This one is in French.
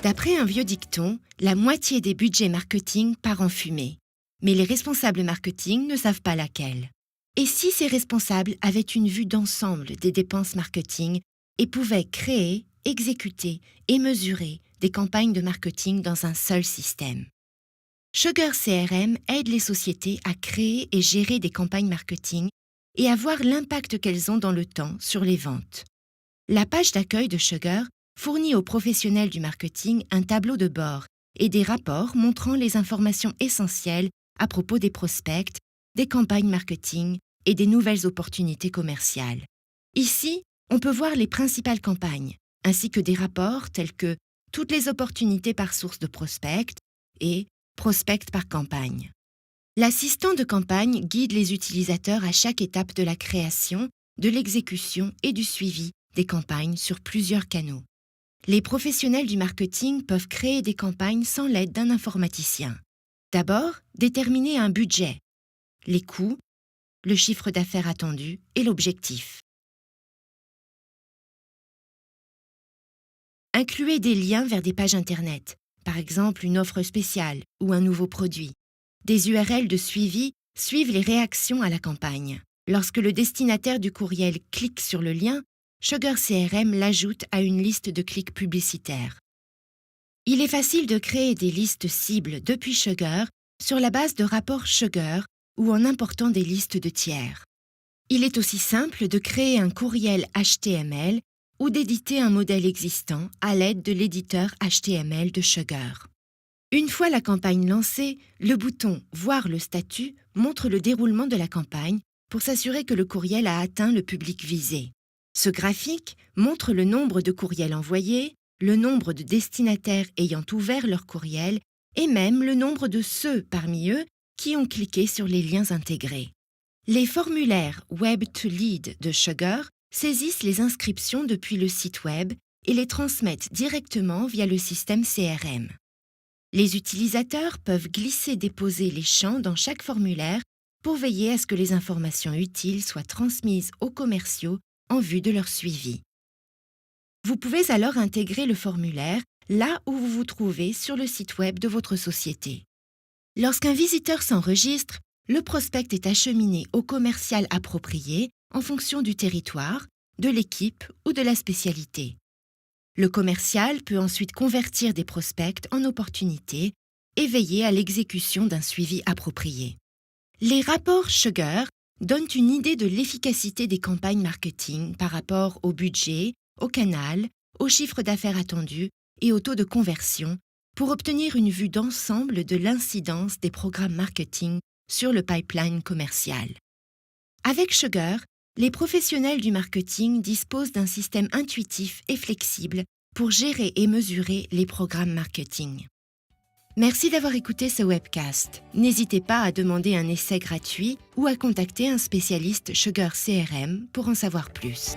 D'après un vieux dicton, la moitié des budgets marketing part en fumée. Mais les responsables marketing ne savent pas laquelle. Et si ces responsables avaient une vue d'ensemble des dépenses marketing et pouvaient créer, exécuter et mesurer des campagnes de marketing dans un seul système? Sugar CRM aide les sociétés à créer et gérer des campagnes marketing et à voir l'impact qu'elles ont dans le temps sur les ventes. La page d'accueil de Sugar fournit aux professionnels du marketing un tableau de bord et des rapports montrant les informations essentielles à propos des prospects, des campagnes marketing et des nouvelles opportunités commerciales. Ici, on peut voir les principales campagnes, ainsi que des rapports tels que toutes les opportunités par source de prospects et prospects par campagne. L'assistant de campagne guide les utilisateurs à chaque étape de la création, de l'exécution et du suivi des campagnes sur plusieurs canaux. Les professionnels du marketing peuvent créer des campagnes sans l'aide d'un informaticien. D'abord, déterminer un budget, les coûts, le chiffre d'affaires attendu et l'objectif. Incluez des liens vers des pages Internet, par exemple une offre spéciale ou un nouveau produit. Des URL de suivi suivent les réactions à la campagne. Lorsque le destinataire du courriel clique sur le lien, Sugar CRM l'ajoute à une liste de clics publicitaires. Il est facile de créer des listes cibles depuis Sugar sur la base de rapports Sugar ou en important des listes de tiers. Il est aussi simple de créer un courriel HTML ou d'éditer un modèle existant à l'aide de l'éditeur HTML de Sugar. Une fois la campagne lancée, le bouton « Voir le statut » montre le déroulement de la campagne pour s'assurer que le courriel a atteint le public visé. Ce graphique montre le nombre de courriels envoyés, le nombre de destinataires ayant ouvert leur courriel et même le nombre de ceux parmi eux qui ont cliqué sur les liens intégrés. Les formulaires Web to Lead de Sugar saisissent les inscriptions depuis le site web et les transmettent directement via le système CRM. Les utilisateurs peuvent glisser-déposer les champs dans chaque formulaire pour veiller à ce que les informations utiles soient transmises aux commerciaux en vue de leur suivi. Vous pouvez alors intégrer le formulaire là où vous vous trouvez sur le site web de votre société. Lorsqu'un visiteur s'enregistre, le prospect est acheminé au commercial approprié en fonction du territoire, de l'équipe ou de la spécialité. Le commercial peut ensuite convertir des prospects en opportunités et veiller à l'exécution d'un suivi approprié. Les rapports Sugar donnent une idée de l'efficacité des campagnes marketing par rapport au budget, au canal, au chiffre d'affaires attendu et au taux de conversion pour obtenir une vue d'ensemble de l'incidence des programmes marketing sur le pipeline commercial. Avec Sugar, les professionnels du marketing disposent d'un système intuitif et flexible pour gérer et mesurer les programmes marketing. Merci d'avoir écouté ce webcast. N'hésitez pas à demander un essai gratuit ou à contacter un spécialiste Sugar CRM pour en savoir plus.